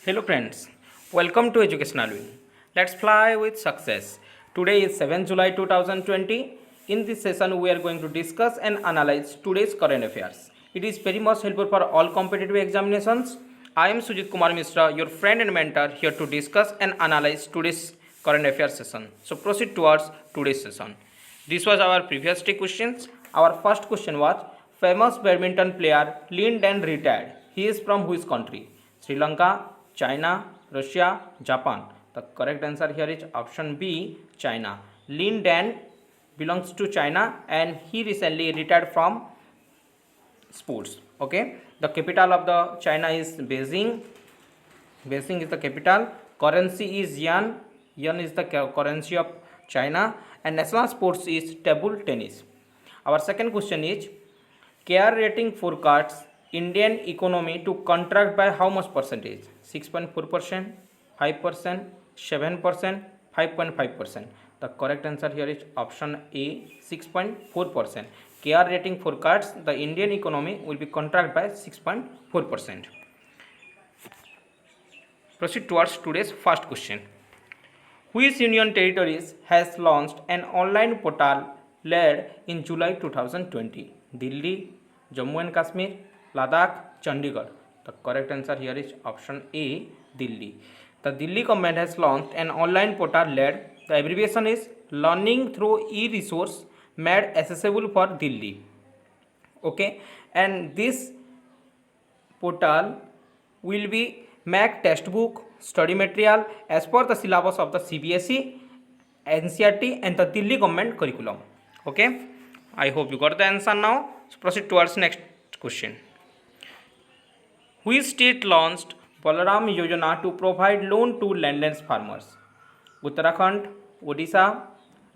Hello friends, welcome to Educational Wing. Let's fly with success. Today is 7th July 2020. In this session we are going to discuss and analyze today's current affairs. It is very much helpful for all competitive examinations. I am Sujit Kumar Mishra, your friend and mentor, here to discuss and analyze today's current affairs session. So proceed towards today's session. This was our previous three questions. Our first question was famous badminton player Lin Dan retired. He is from which country? Sri Lanka, China, Russia, Japan. The correct answer here is option B, China. Lin Dan belongs to China and he recently retired from sports. Okay. The capital of the China is Beijing. Beijing is the capital. Currency is yuan. Yuan is the currency of China. And national sports is table tennis. Our second question is care rating forecasts Indian economy to contract by how much percentage? 6.4%, 5%, 7%, 5.5%. The correct answer here is option A, 6.4%. KR rating forecasts the Indian economy will be contract by 6.4%. Proceed towards today's first question. Which union territories has launched an online portal led in July 2020? Delhi, Jammu and Kashmir, Ladakh, Chandigarh. The correct answer here is option A, Delhi. The Delhi government has launched an online portal led. The abbreviation is Learning Through E-Resource made accessible for Delhi. Okay, and this portal will be make textbook, study material as per the syllabus of the CBSE, NCERT and the Delhi government curriculum. Okay, I hope you got the answer now. So proceed towards next question. Which state launched Balaram Yojana to provide loan to landless farmers? Uttarakhand, Odisha,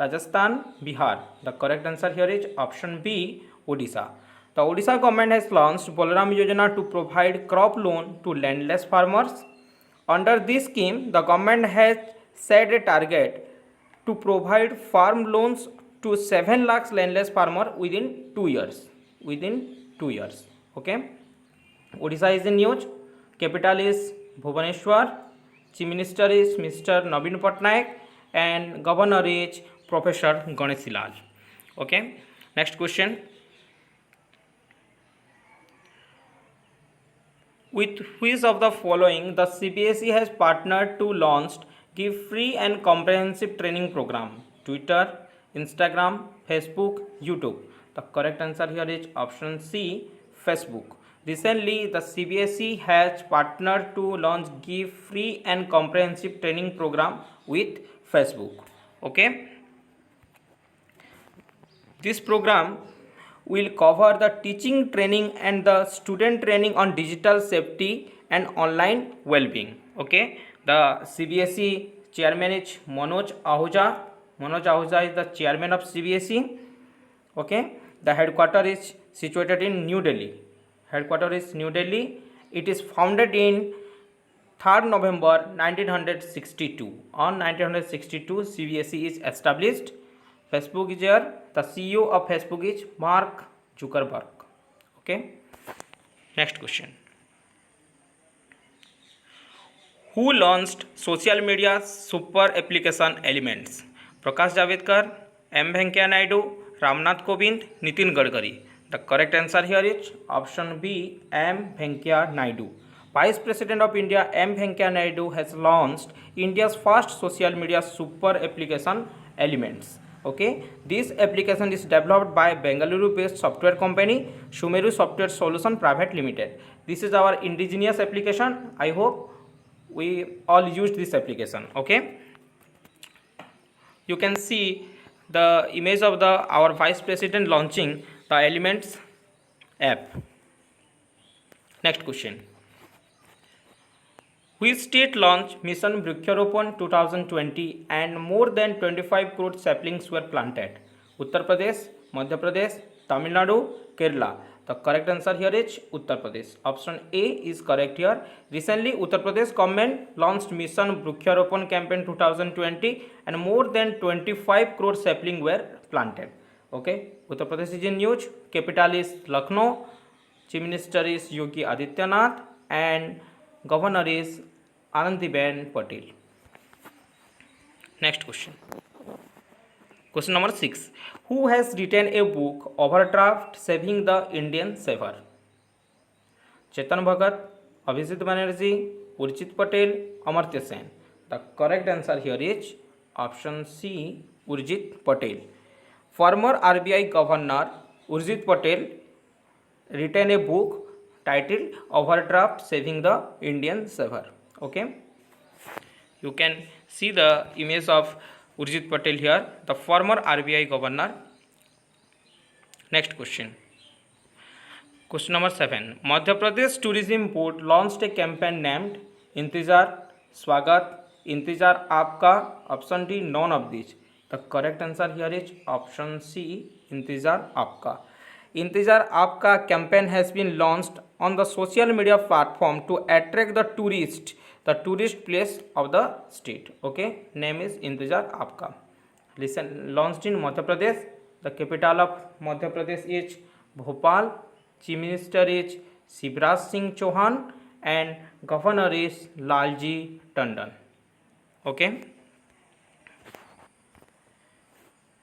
Rajasthan, Bihar. The correct answer here is option B, Odisha. The Odisha government has launched Balaram Yojana to provide crop loan to landless farmers. Under this scheme, the government has set a target to provide farm loans to 7 lakhs landless farmers within 2 years. Within 2 years. Okay. Odisha is in news. Capital is Bhubaneswar. Chief Minister is Mr. Naveen Patnaik and Governor is Professor Ganesh Lal. Okay. Next question. With which of the following the CBSE has partnered to launch Give Free and Comprehensive Training Program? Twitter, Instagram, Facebook, YouTube. The correct answer here is option C, Facebook. Recently, the CBSE has partnered to launch Give Free and Comprehensive Training Program with Facebook. Okay. This program will cover the teaching training and the student training on digital safety and online well-being. Okay. The CBSE chairman is Manoj Ahuja. Manoj Ahuja is the chairman of CBSE. Okay. The headquarters is situated in New Delhi. Headquarters is New Delhi. It is founded in 3rd November 1962. On 1962, CBSE is established. Facebook is here. The CEO of Facebook is Mark Zuckerberg. Okay. Next question. Who launched social media super application Elements? Prakash Javadekar, M. Venkaiah Naidu, Ramnath Kovind, Nitin Gadkari. The correct answer here is option B, M. Venkaiah Naidu. Vice President of India M. Venkaiah Naidu has launched India's first social media super application Elements. Okay, this application is developed by Bengaluru-based software company Sumeru Software Solution Private Limited. This is our indigenous application. I hope we all used this application. Okay, you can see the image of our Vice President launching the Elements app. Next question. Which state launched Mission Vriksharopan 2020 and more than 25 crore saplings were planted? Uttar Pradesh, Madhya Pradesh, Tamil Nadu, Kerala. The correct answer here is Uttar Pradesh. Option A is correct here. Recently, Uttar Pradesh government launched Mission Vriksharopan campaign 2020 and more than 25 crore saplings were planted. Okay, Uttar Pradesh is in news. Capital is Lucknow. Chief Minister is Yogi Adityanath and Governor is Anandiben Patel. Next question. Question number 6. Who has written a book, Overdraft Saving the Indian Saver? Chetan Bhagat, Abhijit Banerjee, Urjit Patel, Amartya Sen. The correct answer here is option C, Urjit Patel. Former RBI Governor Urjit Patel written a book titled Overdraft Saving the Indian Saver. Okay, you can see the image of Urjit Patel here, the former RBI governor. Next question. Question number 7. Madhya Pradesh Tourism Board launched a campaign named Intizar Swagat, Intizar Aapka. Option D, none of these. The correct answer here is option C, Intizar Aapka. Intizar Aapka campaign has been launched on the social media platform to attract the tourist place of the state. Okay, name is Intizar Aapka. Listen, launched in Madhya Pradesh. The capital of Madhya Pradesh is Bhopal. Chief Minister is Shivraj Singh Chauhan and Governor is Lalji Tandon. Okay.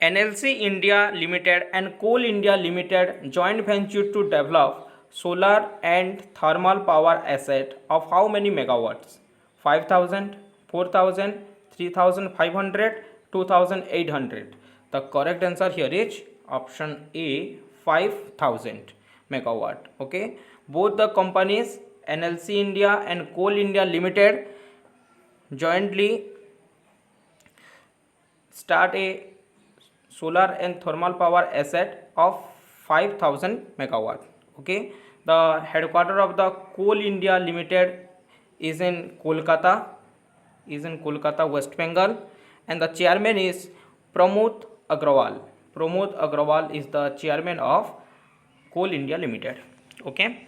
NLC India Limited and Coal India Limited joint venture to develop solar and thermal power asset of how many megawatts? 5,000, 4,000, 3,500, 2,800. The correct answer here is option A, 5,000 megawatt. Okay, both the companies NLC India and Coal India Limited jointly start a solar and thermal power asset of 5,000 megawatt. Okay, the headquarter of the Coal India Limited is in Kolkata, West Bengal, and the chairman is Pramod Agrawal. Pramod Agrawal is the chairman of Coal India Limited. Okay.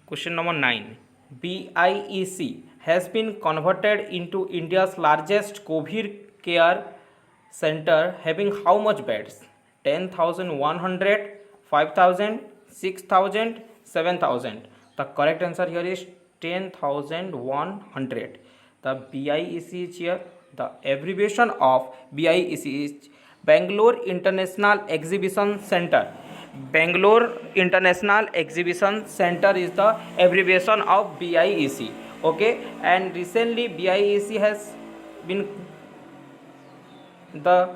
Question number 9. BIEC has been converted into India's largest COVID care center, having how much beds? 10,100, 5,000, 6,000, 7,000. The correct answer here is 10,100. The BIEC is here. The abbreviation of BIEC is Bangalore International Exhibition Center. Bangalore International Exhibition Center is the abbreviation of BIEC. Okay, and recently BIEC has been the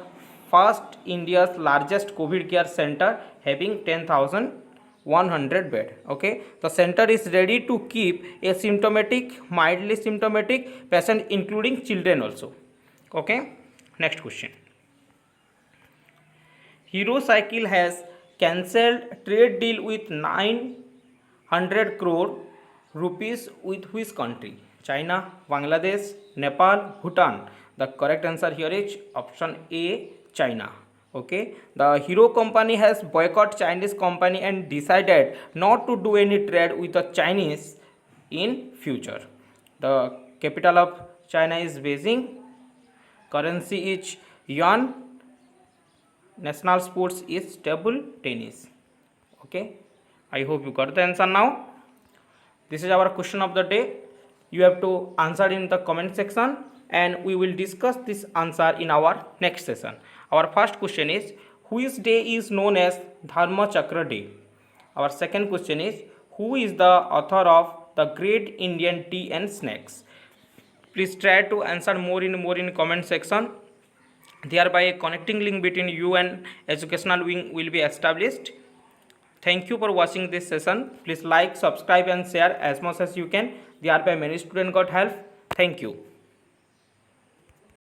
first India's largest COVID care center, having 10,100 bed. Okay, the center is ready to keep asymptomatic, mildly symptomatic patient, including children also. Okay, next question. Hero Cycle has cancelled trade deal with 900 crore rupees with which country? China, Bangladesh, Nepal, Bhutan. The correct answer here is option A, China. Okay, the Hero company has boycotted Chinese company and decided not to do any trade with the Chinese in future. The capital of China is Beijing. Currency is yuan. National sports is table tennis. Okay, I hope you got the answer now. This is our question of the day. You have to answer in the comment section and we will discuss this answer in our next session. Our first question is, which day is known as Dharma Chakra Day? Our second question is, who is the author of The Great Indian Tea and Snacks? Please try to answer more in comment section. Thereby a connecting link between you and educational wing will be established. Thank you for watching this session. Please like, subscribe and share as much as you can. Thereby many students got help. Thank you.